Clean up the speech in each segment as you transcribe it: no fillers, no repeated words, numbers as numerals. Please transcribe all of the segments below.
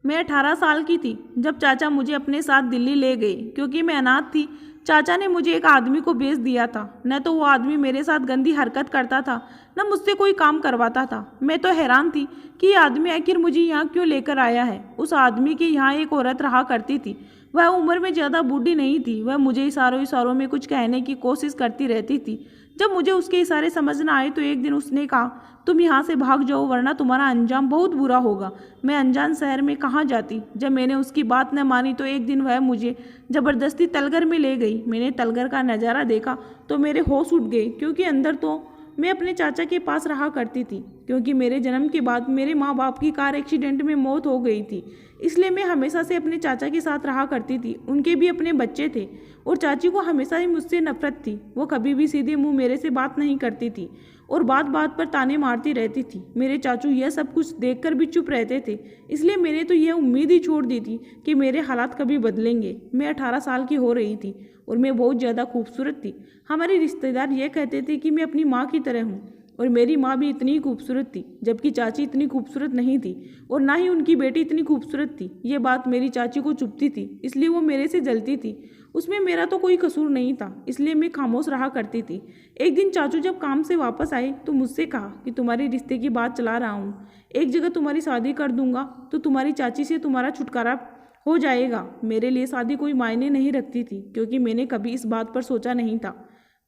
मैं 18 साल की थी जब चाचा मुझे अपने साथ दिल्ली ले गए। क्योंकि मैं अनाथ थी, चाचा ने मुझे एक आदमी को बेच दिया था। न तो वो आदमी मेरे साथ गंदी हरकत करता था, न मुझसे कोई काम करवाता था। मैं तो हैरान थी कि ये आदमी आखिर मुझे यहाँ क्यों लेकर आया है। उस आदमी के यहाँ एक औरत रहा करती थी। वह उम्र में ज़्यादा बूढ़ी नहीं थी। वह मुझे इशारों इशारों में कुछ कहने की कोशिश करती रहती थी। जब मुझे उसके इशारे समझ न आए तो एक दिन उसने कहा, तुम यहाँ से भाग जाओ वरना तुम्हारा अंजाम बहुत बुरा होगा। मैं अनजान शहर में कहाँ जाती। जब मैंने उसकी बात न मानी तो एक दिन वह मुझे ज़बरदस्ती तलगर में ले गई। मैंने तलगर का नज़ारा देखा तो मेरे होश उड़ गए, क्योंकि अंदर तो मैं अपने चाचा के पास रहा करती थी। क्योंकि मेरे जन्म के बाद मेरे माँ बाप की कार एक्सीडेंट में मौत हो गई थी, इसलिए मैं हमेशा से अपने चाचा के साथ रहा करती थी। उनके भी अपने बच्चे थे और चाची को हमेशा ही मुझसे नफरत थी। वो कभी भी सीधे मुंह मेरे से बात नहीं करती थी और बात बात पर ताने मारती रहती थी। मेरे चाचू यह सब कुछ देखकर भी चुप रहते थे, इसलिए मैंने तो यह उम्मीद ही छोड़ दी थी कि मेरे हालात कभी बदलेंगे। मैं 18 साल की हो रही थी और मैं बहुत ज़्यादा खूबसूरत थी। हमारे रिश्तेदार यह कहते थे कि मैं अपनी माँ की तरह हूँ और मेरी माँ भी इतनी खूबसूरत थी, जबकि चाची इतनी खूबसूरत नहीं थी और ना ही उनकी बेटी इतनी खूबसूरत थी। ये बात मेरी चाची को चुभती थी, इसलिए वो मेरे से जलती थी। उसमें मेरा तो कोई कसूर नहीं था, इसलिए मैं खामोश रहा करती थी। एक दिन चाचू जब काम से वापस आए तो मुझसे कहा कि तुम्हारे रिश्ते की बात चला रहा हूँ, एक जगह तुम्हारी शादी कर दूंगा तो तुम्हारी चाची से तुम्हारा छुटकारा हो जाएगा। मेरे लिए शादी कोई मायने नहीं रखती थी, क्योंकि मैंने कभी इस बात पर सोचा नहीं था।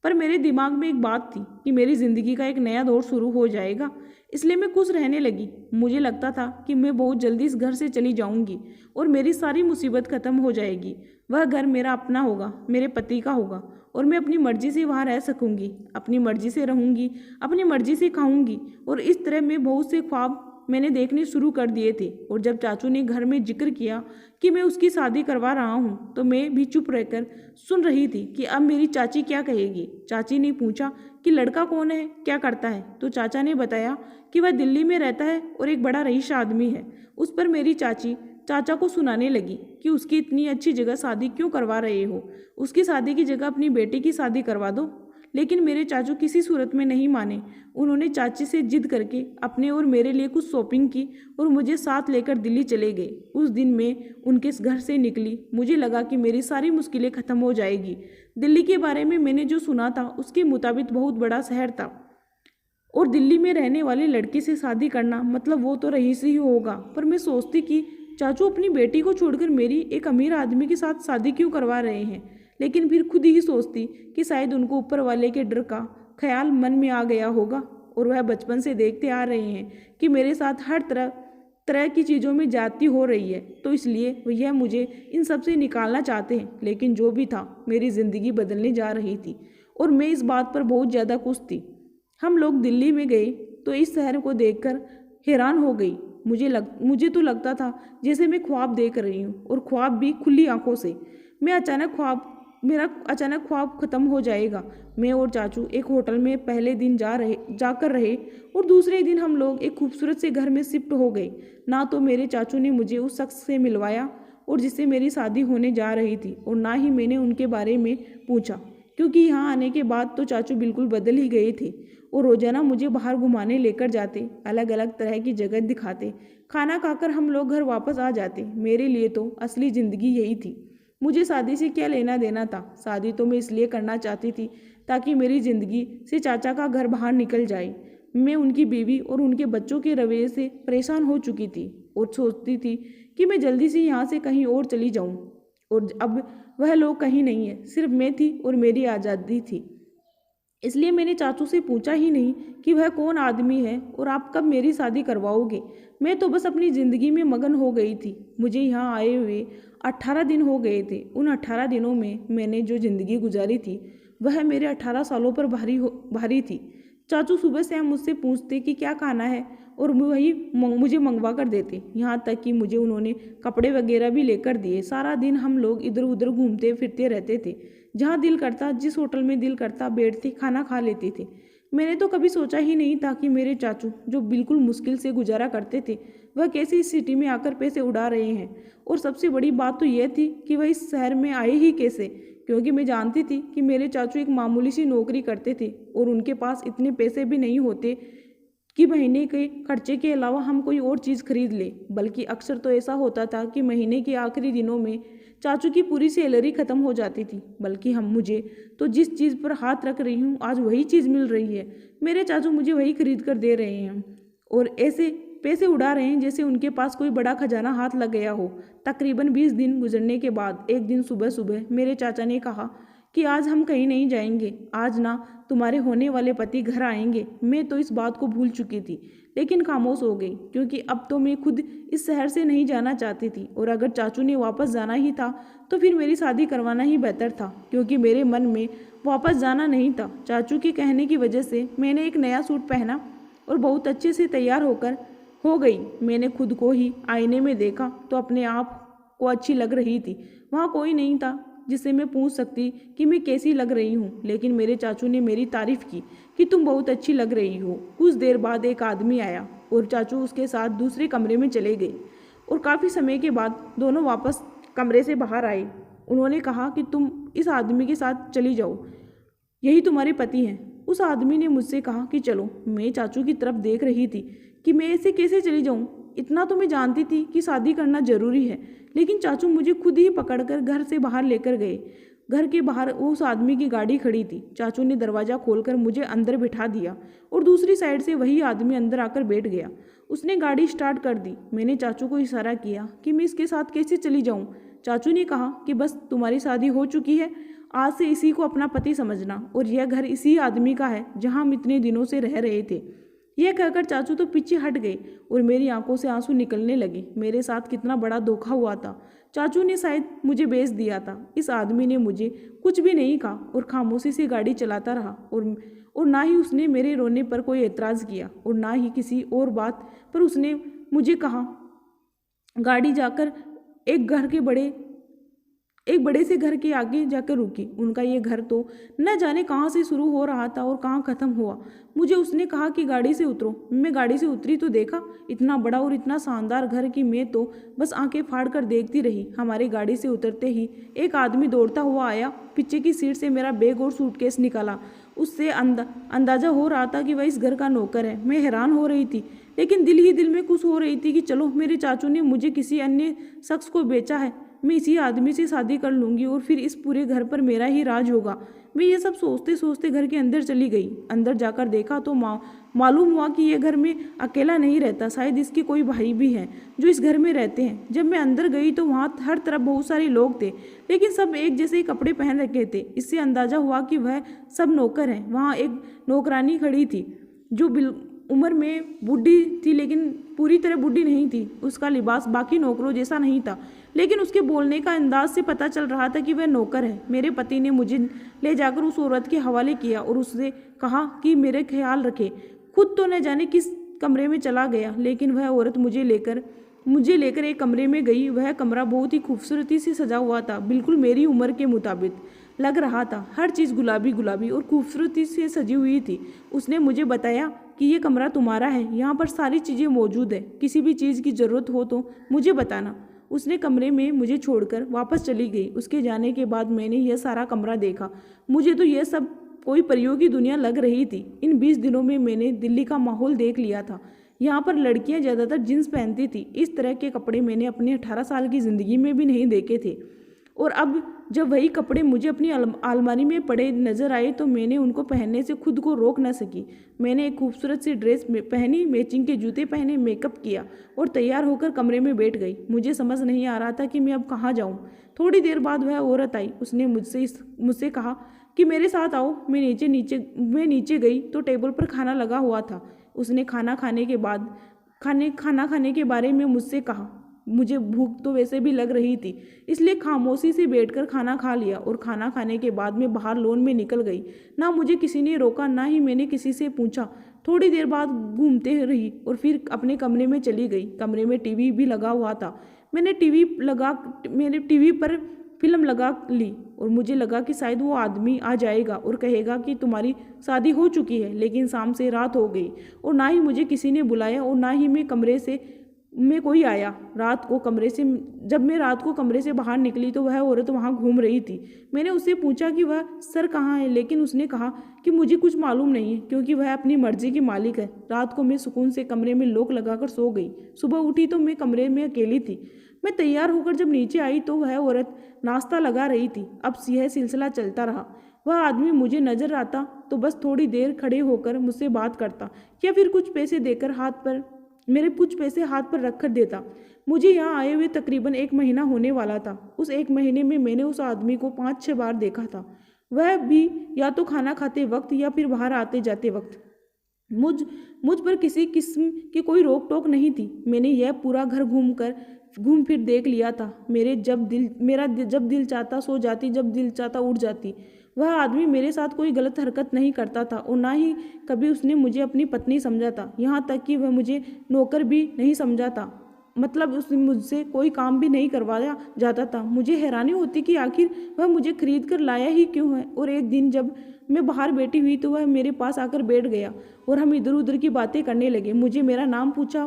पर मेरे दिमाग में एक बात थी कि मेरी ज़िंदगी का एक नया दौर शुरू हो जाएगा, इसलिए मैं खुश रहने लगी। मुझे लगता था कि मैं बहुत जल्दी इस घर से चली जाऊंगी और मेरी सारी मुसीबत खत्म हो जाएगी। वह घर मेरा अपना होगा, मेरे पति का होगा और मैं अपनी मर्जी से वहाँ रह सकूंगी, अपनी मर्जी से रहूंगी, अपनी मर्जी से खाऊंगी। और इस तरह मैं बहुत से ख्वाब मैंने देखने शुरू कर दिए थे। और जब चाचू ने घर में जिक्र किया कि मैं उसकी शादी करवा रहा हूँ तो मैं भी चुप रहकर सुन रही थी कि अब मेरी चाची क्या कहेगी। चाची ने पूछा कि लड़का कौन है, क्या करता है, तो चाचा ने बताया कि वह दिल्ली में रहता है और एक बड़ा रईस आदमी है। उस पर मेरी चाची चाचा को सुनाने लगी कि उसकी इतनी अच्छी जगह शादी क्यों करवा रहे हो, उसकी शादी की जगह अपनी बेटी की शादी करवा दो। लेकिन मेरे चाचू किसी सूरत में नहीं माने। उन्होंने चाची से जिद करके अपने और मेरे लिए कुछ शॉपिंग की और मुझे साथ लेकर दिल्ली चले गए। उस दिन मैं उनके घर से निकली, मुझे लगा कि मेरी सारी मुश्किलें खत्म हो जाएगी। दिल्ली के बारे में मैंने जो सुना था उसके मुताबिक बहुत बड़ा शहर था और दिल्ली में रहने वाले लड़के से शादी करना मतलब वो तो रईस ही होगा। पर मैं सोचती कि चाचू अपनी बेटी को छोड़कर मेरी एक अमीर आदमी के साथ शादी क्यों करवा रहे हैं। लेकिन फिर खुद ही सोचती कि शायद उनको ऊपर वाले के डर का ख्याल मन में आ गया होगा और वह बचपन से देखते आ रहे हैं कि मेरे साथ हर तरह तरह की चीज़ों में जाती हो रही है, तो इसलिए यह मुझे इन सब से निकालना चाहते हैं। लेकिन जो भी था, मेरी ज़िंदगी बदलने जा रही थी और मैं इस बात पर बहुत ज़्यादा खुश थी। हम लोग दिल्ली में गए तो इस शहर को देखकर हैरान हो गई। मुझे तो लगता था जैसे मैं ख्वाब देख रही हूँ और ख्वाब भी खुली आंखों से। मेरा अचानक ख्वाब खत्म हो जाएगा। मैं और चाचू एक होटल में पहले दिन जाकर रहे और दूसरे दिन हम लोग एक खूबसूरत से घर में शिफ्ट हो गए। ना तो मेरे चाचू ने मुझे उस शख्स से मिलवाया और जिससे मेरी शादी होने जा रही थी, और ना ही मैंने उनके बारे में पूछा, क्योंकि यहाँ आने के बाद तो चाचू बिल्कुल बदल ही गए थे और रोजाना मुझे बाहर घुमाने लेकर जाते, अलग अलग तरह की जगह दिखाते। खाना खाकर हम लोग घर वापस आ जाते। मेरे लिए तो असली ज़िंदगी यही थी। मुझे शादी से क्या लेना देना था। शादी तो मैं इसलिए करना चाहती थी ताकि मेरी ज़िंदगी से चाचा का घर बाहर निकल जाए। मैं उनकी बीवी और उनके बच्चों के रवैये से परेशान हो चुकी थी और सोचती थी कि मैं जल्दी से यहाँ से कहीं और चली जाऊँ। और अब वह लोग कहीं नहीं है, सिर्फ मैं थी और मेरी आज़ादी थी। इसलिए मैंने चाचू से पूछा ही नहीं कि वह कौन आदमी है और आप कब मेरी शादी करवाओगे। मैं तो बस अपनी ज़िंदगी में मगन हो गई थी। मुझे यहाँ आए हुए 18 दिन हो गए थे। उन 18 दिनों में मैंने जो ज़िंदगी गुजारी थी वह मेरे 18 सालों पर भारी थी। चाचू सुबह से हम मुझसे पूछते कि क्या खाना है और मुझे मंगवा कर देते। यहाँ तक कि मुझे उन्होंने कपड़े वगैरह भी लेकर दिए। सारा दिन हम लोग इधर उधर घूमते फिरते रहते थे। जहाँ दिल करता, जिस होटल में दिल करता बैठते खाना खा लेते थे। मैंने तो कभी सोचा ही नहीं था कि मेरे चाचू जो बिल्कुल मुश्किल से गुजारा करते थे वह कैसे इस सिटी में आकर पैसे उड़ा रहे हैं। और सबसे बड़ी बात तो यह थी कि वह इस शहर में आए ही कैसे, क्योंकि मैं जानती थी कि मेरे चाचू एक मामूली सी नौकरी करते थे और उनके पास इतने पैसे भी नहीं होते कि महीने के खर्चे के अलावा हम कोई और चीज़ खरीद लें। बल्कि अक्सर तो ऐसा होता था कि महीने के आखिरी दिनों में चाचू की पूरी सैलरी ख़त्म हो जाती थी। बल्कि हम मुझे तो जिस चीज़ पर हाथ रख रही हूँ आज वही चीज़ मिल रही है, मेरे चाचू मुझे वही खरीद कर दे रहे हैं और ऐसे पैसे उड़ा रहे हैं जैसे उनके पास कोई बड़ा खजाना हाथ लग गया हो। तकरीबन 20 दिन गुजरने के बाद एक दिन सुबह सुबह मेरे चाचा ने कहा कि आज हम कहीं नहीं जाएंगे, आज ना तुम्हारे होने वाले पति घर आएंगे। मैं तो इस बात को भूल चुकी थी लेकिन खामोश हो गई, क्योंकि अब तो मैं खुद इस शहर से नहीं जाना चाहती थी और अगर चाचू ने वापस जाना ही था तो फिर मेरी शादी करवाना ही बेहतर था, क्योंकि मेरे मन में वापस जाना नहीं था। चाचू के कहने की वजह से मैंने एक नया सूट पहना और बहुत अच्छे से तैयार होकर हो गई। मैंने खुद को ही आईने में देखा तो अपने आप को अच्छी लग रही थी। वहाँ कोई नहीं था जिससे मैं पूछ सकती कि मैं कैसी लग रही हूँ, लेकिन मेरे चाचू ने मेरी तारीफ की कि तुम बहुत अच्छी लग रही हो। कुछ देर बाद एक आदमी आया और चाचू उसके साथ दूसरे कमरे में चले गए और काफ़ी समय के बाद दोनों वापस कमरे से बाहर आए। उन्होंने कहा कि तुम इस आदमी के साथ चली जाओ, यही तुम्हारे पति हैं। उस आदमी ने मुझसे कहा कि चलो। मैं चाचू की तरफ देख रही थी कि मैं ऐसे कैसे चली जाऊं। इतना तो मैं जानती थी कि शादी करना जरूरी है, लेकिन चाचू मुझे खुद ही पकड़कर घर से बाहर लेकर गए। घर के बाहर उस आदमी की गाड़ी खड़ी थी। चाचू ने दरवाज़ा खोलकर मुझे अंदर बिठा दिया और दूसरी साइड से वही आदमी अंदर आकर बैठ गया। उसने गाड़ी स्टार्ट कर दी। मैंने चाचू को इशारा किया कि मैं इसके साथ कैसे चली जाऊं। चाचू ने कहा कि बस तुम्हारी शादी हो चुकी है, आज से इसी को अपना पति समझना और यह घर इसी आदमी का है जहां हम इतने दिनों से रह रहे थे। यह कहकर चाचू तो पीछे हट गए और मेरी आंखों से आंसू निकलने लगे। मेरे साथ कितना बड़ा धोखा हुआ था। चाचू ने शायद मुझे बेच दिया था। इस आदमी ने मुझे कुछ भी नहीं कहा और खामोशी से गाड़ी चलाता रहा और ना ही उसने मेरे रोने पर कोई एतराज़ किया और ना ही किसी और बात पर उसने मुझे कहा। गाड़ी जाकर एक बड़े से घर के आगे जाकर रुकी। उनका ये घर तो न जाने कहाँ से शुरू हो रहा था और कहाँ ख़त्म हुआ। मुझे उसने कहा कि गाड़ी से उतरो। मैं गाड़ी से उतरी तो देखा इतना बड़ा और इतना शानदार घर कि मैं तो बस आंखें फाड़ कर देखती रही। हमारी गाड़ी से उतरते ही एक आदमी दौड़ता हुआ आया, पीछे की सीट से मेरा बैग और सूटकेस निकाला। उससे अंदाज़ा हो रहा था कि वह इस घर का नौकर है। मैं हैरान हो रही थी, लेकिन दिल ही दिल में खुश हो रही थी कि चलो मेरे चाचू ने मुझे किसी अन्य शख्स को बेचा है। मैं इसी आदमी से शादी कर लूँगी और फिर इस पूरे घर पर मेरा ही राज होगा। मैं ये सब सोचते सोचते घर के अंदर चली गई। अंदर जाकर देखा तो मालूम हुआ कि ये घर में अकेला नहीं रहता, शायद इसके कोई भाई भी हैं जो इस घर में रहते हैं। जब मैं अंदर गई तो वहाँ हर तरफ बहुत सारे लोग थे, लेकिन सब एक जैसे कपड़े पहन रखे थे। इससे अंदाज़ा हुआ कि वह सब नौकर हैं। वहाँ एक नौकरानी खड़ी थी जो उम्र में बूढ़ी थी, लेकिन पूरी तरह बूढ़ी नहीं थी। उसका लिबास बाकी नौकरों जैसा नहीं था, लेकिन उसके बोलने का अंदाज से पता चल रहा था कि वह नौकर है। मेरे पति ने मुझे ले जाकर उस औरत के हवाले किया और उससे कहा कि मेरे ख्याल रखे। खुद तो न जाने किस कमरे में चला गया, लेकिन वह औरत मुझे लेकर एक कमरे में गई। वह कमरा बहुत ही खूबसूरती से सजा हुआ था, बिल्कुल मेरी उम्र के मुताबिक लग रहा था। हर चीज़ गुलाबी गुलाबी और खूबसूरती से सजी हुई थी। उसने मुझे बताया कि ये कमरा तुम्हारा है, यहाँ पर सारी चीज़ें मौजूद है, किसी भी चीज़ की ज़रूरत हो तो मुझे बताना। उसने कमरे में मुझे छोड़कर वापस चली गई। उसके जाने के बाद मैंने यह सारा कमरा देखा। मुझे तो यह सब कोई परियों की दुनिया लग रही थी। इन 20 दिनों में मैंने दिल्ली का माहौल देख लिया था। यहाँ पर लड़कियाँ ज़्यादातर जींस पहनती थी। इस तरह के कपड़े मैंने अपने 18 साल की ज़िंदगी में भी नहीं देखे थे। और अब जब वही कपड़े मुझे अपनी अलमारी में पड़े नज़र आए तो मैंने उनको पहनने से खुद को रोक न सकी। मैंने एक खूबसूरत सी ड्रेस पहनी, मैचिंग के जूते पहने, मेकअप किया और तैयार होकर कमरे में बैठ गई। मुझे समझ नहीं आ रहा था कि मैं अब कहाँ जाऊँ। थोड़ी देर बाद वह औरत आई। उसने मुझसे कहा कि मेरे साथ आओ। मैं नीचे गई तो टेबल पर खाना लगा हुआ था। उसने खाना खाने के बारे में मुझसे कहा। मुझे भूख तो वैसे भी लग रही थी, इसलिए खामोशी से बैठकर खाना खा लिया और खाना खाने के बाद मैं बाहर लॉन में निकल गई। ना मुझे किसी ने रोका, ना ही मैंने किसी से पूछा। थोड़ी देर बाद घूमते रही और फिर अपने कमरे में चली गई। कमरे में टीवी भी लगा हुआ था। मैंने टीवी पर फिल्म लगा ली और मुझे लगा कि शायद वो आदमी आ जाएगा और कहेगा कि तुम्हारी शादी हो चुकी है। लेकिन शाम से रात हो गई और ना ही मुझे किसी ने बुलाया और ना ही मैं कमरे से में कोई आया रात को कमरे से। जब मैं रात को कमरे से बाहर निकली तो वह औरत वहाँ घूम रही थी। मैंने उससे पूछा कि वह सर कहाँ है, लेकिन उसने कहा कि मुझे कुछ मालूम नहीं है, क्योंकि वह अपनी मर्जी की मालिक है। रात को मैं सुकून से कमरे में लॉक लगाकर सो गई। सुबह उठी तो मैं कमरे में अकेली थी। मैं तैयार होकर जब नीचे आई तो वह औरत नाश्ता लगा रही थी। अब यह सिलसिला चलता रहा। वह आदमी मुझे नजर आता तो बस थोड़ी देर खड़े होकर मुझसे बात करता या फिर कुछ पैसे देकर कुछ पैसे हाथ पर रखकर देता। मुझे यहाँ आए हुए तकरीबन 1 महीना होने वाला था। उस 1 महीने में मैंने उस आदमी को 5-6 बार देखा था, वह भी या तो खाना खाते वक्त या फिर बाहर आते जाते वक्त। मुझ पर किसी किस्म की कोई रोक टोक नहीं थी। मैंने यह पूरा घर घूम फिर देख लिया था। मेरा जब दिल चाहता सो जाती, जब दिल चाहता उठ जाती। वह आदमी मेरे साथ कोई गलत हरकत नहीं करता था और ना ही कभी उसने मुझे अपनी पत्नी समझा था। यहाँ तक कि वह मुझे नौकर भी नहीं समझा था, मतलब उसने मुझसे कोई काम भी नहीं करवाया जाता था। मुझे हैरानी होती कि आखिर वह मुझे खरीद कर लाया ही क्यों है। और एक दिन जब मैं बाहर बैठी हुई तो वह मेरे पास आकर बैठ गया और हम इधर उधर की बातें करने लगे। मुझे मेरा नाम पूछा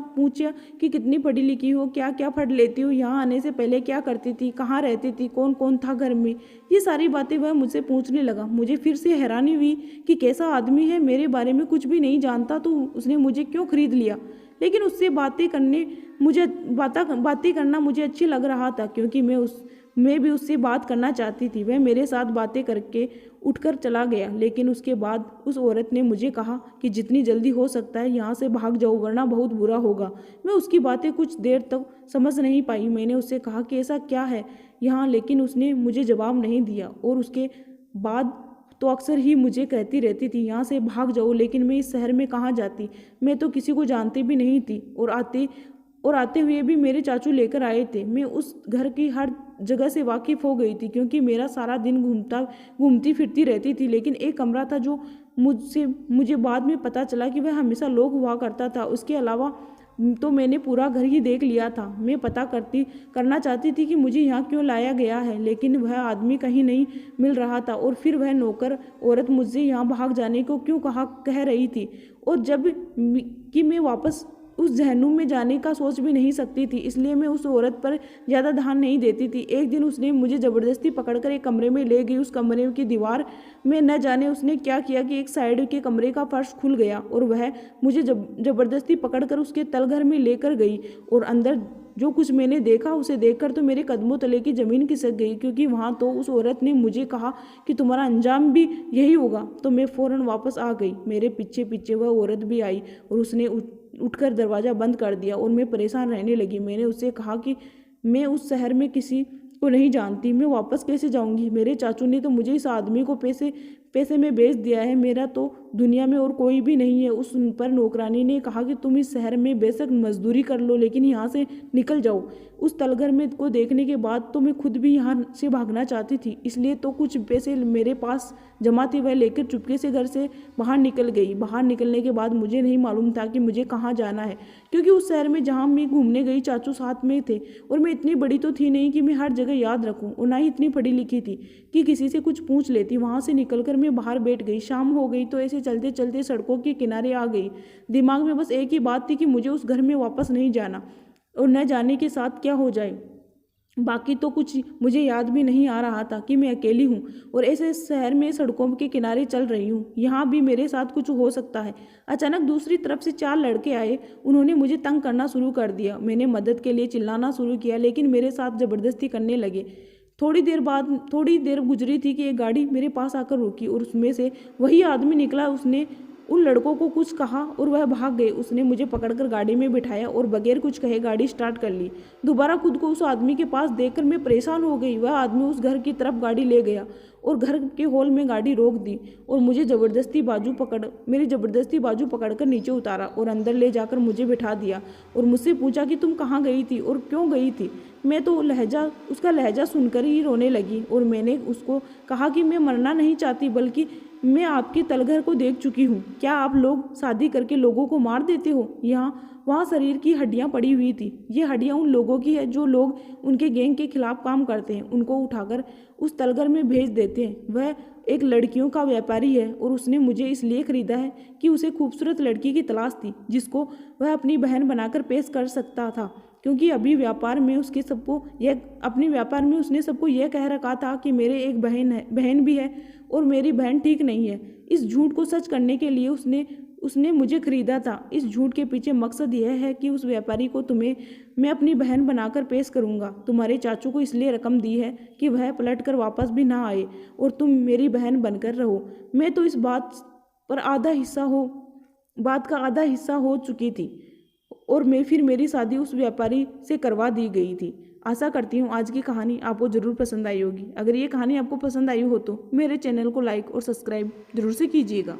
कि कितनी पढ़ी लिखी हो, क्या क्या पढ़ लेती हो, यहाँ आने से पहले क्या करती थी, कहाँ रहती थी, कौन कौन था घर में, ये सारी बातें वह मुझसे पूछने लगा। मुझे फिर से हैरानी हुई कि कैसा आदमी है, मेरे बारे में कुछ भी नहीं जानता तो उसने मुझे क्यों खरीद लिया। लेकिन उससे बातें करना मुझे अच्छी लग रहा था, क्योंकि मैं भी उससे बात करना चाहती थी। वह मेरे साथ बातें करके उठकर चला गया, लेकिन उसके बाद उस औरत ने मुझे कहा कि जितनी जल्दी हो सकता है यहाँ से भाग जाओ, वरना बहुत बुरा होगा। मैं उसकी बातें कुछ देर तक समझ नहीं पाई। मैंने उससे कहा कि ऐसा क्या है यहाँ, लेकिन उसने मुझे जवाब नहीं दिया। और उसके बाद तो अक्सर ही मुझे कहती रहती थी यहाँ से भाग जाओ, लेकिन मैं इस शहर में कहाँ जाती, मैं तो किसी को जानती भी नहीं थी। और आते हुए भी मेरे चाचू लेकर आए थे। मैं उस घर की हर जगह से वाकिफ़ हो गई थी, क्योंकि मेरा सारा दिन घूमती फिरती रहती थी। लेकिन एक कमरा था जो मुझे बाद में पता चला कि वह हमेशा लॉक हुआ करता था। उसके अलावा तो मैंने पूरा घर ही देख लिया था। मैं पता करना चाहती थी कि मुझे यहाँ क्यों लाया गया है, लेकिन वह आदमी कहीं नहीं मिल रहा था। और फिर वह नौकर औरत मुझसे यहाँ भाग जाने को क्यों कह रही थी, और जब कि मैं वापस उस जहन्नुम में जाने का सोच भी नहीं सकती थी, इसलिए मैं उस औरत पर ज़्यादा ध्यान नहीं देती थी। एक दिन उसने मुझे ज़बरदस्ती पकड़कर एक कमरे में ले गई। उस कमरे की दीवार में न जाने उसने क्या किया कि एक साइड के कमरे का फर्श खुल गया और वह मुझे ज़बरदस्ती पकड़कर उसके तलघर में लेकर गई। और अंदर जो कुछ मैंने देखा उसे देखकर तो मेरे कदमों तले की ज़मीन खिसक गई, क्योंकि वहाँ तो उस औरत ने मुझे कहा कि तुम्हारा अंजाम भी यही होगा। तो मैं फ़ौरन वापस आ गई। मेरे पीछे पीछे वह औरत भी आई और उसने उठकर दरवाज़ा बंद कर दिया और मैं परेशान रहने लगी। मैंने उससे कहा कि मैं उस शहर में किसी को नहीं जानती, मैं वापस कैसे जाऊंगी। मेरे चाचू ने तो मुझे इस आदमी को पैसे में बेच दिया है, मेरा तो दुनिया में और कोई भी नहीं है। उस पर नौकरानी ने कहा कि तुम इस शहर में बेशक मजदूरी कर लो, लेकिन यहाँ से निकल जाओ। उस तलघर में को देखने के बाद तो मैं खुद भी यहाँ से भागना चाहती थी, इसलिए तो कुछ पैसे मेरे पास जमा थे वह लेकर चुपके से घर से बाहर निकल गई। बाहर निकलने के बाद मुझे नहीं मालूम था कि मुझे कहाँ जाना है, क्योंकि उस शहर में जहाँ मैं घूमने गई चाचू साथ में थे और मैं इतनी बड़ी तो थी नहीं कि मैं हर जगह याद रखूँ, और ना ही इतनी पढ़ी लिखी थी कि किसी से कुछ पूछ लेती। वहाँ से निकलकर मैं बाहर बैठ गई। शाम हो गई तो ऐसे चलते चलते सड़कों के किनारे आ गई। दिमाग में बस एक ही बात थी कि मुझे उस घर में वापस नहीं जाना, और न जाने के साथ क्या हो जाए। बाकी तो कुछ मुझे याद भी नहीं आ रहा था कि मैं अकेली हूँ और ऐसे शहर में सड़कों के किनारे चल रही हूँ, यहाँ भी मेरे साथ कुछ हो सकता है। अचानक दूसरी तरफ से 4 लड़के आए। उन्होंने मुझे तंग करना शुरू कर दिया। मैंने मदद के लिए चिल्लाना शुरू किया, लेकिन मेरे साथ ज़बरदस्ती करने लगे। थोड़ी देर गुजरी थी कि एक गाड़ी मेरे पास आकर रुकी और उसमें से वही आदमी निकला। उसने उन लड़कों को कुछ कहा और वह भाग गए। उसने मुझे पकड़कर गाड़ी में बिठाया और बगैर कुछ कहे गाड़ी स्टार्ट कर ली। दोबारा खुद को उस आदमी के पास देखकर मैं परेशान हो गई। वह आदमी उस घर की तरफ गाड़ी ले गया और घर के हॉल में गाड़ी रोक दी और मेरी ज़बरदस्ती बाजू पकड़कर नीचे उतारा और अंदर ले जाकर मुझे बिठा दिया और मुझसे पूछा कि तुम कहाँ गई थी और क्यों गई थी। मैं तो उसका लहजा सुनकर ही रोने लगी और मैंने उसको कहा कि मैं मरना नहीं चाहती, बल्कि मैं आपके तलघर को देख चुकी हूँ। क्या आप लोग शादी करके लोगों को मार देते हो? यहाँ वहाँ शरीर की हड्डियाँ पड़ी हुई थी। ये हड्डियाँ उन लोगों की है जो लोग उनके गैंग के खिलाफ काम करते हैं, उनको उठाकर उस तलगर में भेज देते हैं। वह एक लड़कियों का व्यापारी है और उसने मुझे इसलिए खरीदा है कि उसे खूबसूरत लड़की की तलाश थी जिसको वह अपनी बहन बनाकर पेश कर सकता था, क्योंकि अभी व्यापार में उसके सबको यह अपने व्यापार में उसने सबको यह कह रखा था कि मेरे एक बहन भी है और मेरी बहन ठीक नहीं है। इस झूठ को सच करने के लिए उसने मुझे खरीदा था। इस झूठ के पीछे मकसद यह है कि उस व्यापारी को तुम्हें मैं अपनी बहन बनाकर पेश करूंगा। तुम्हारे चाचू को इसलिए रकम दी है कि वह पलट कर वापस भी ना आए और तुम मेरी बहन बनकर रहो। मैं तो इस बात का आधा हिस्सा हो चुकी थी और मेरी शादी उस व्यापारी से करवा दी गई थी। आशा करती हूँ आज की कहानी आपको ज़रूर पसंद आई होगी। अगर ये कहानी आपको पसंद आई हो तो मेरे चैनल को लाइक और सब्सक्राइब जरूर से कीजिएगा।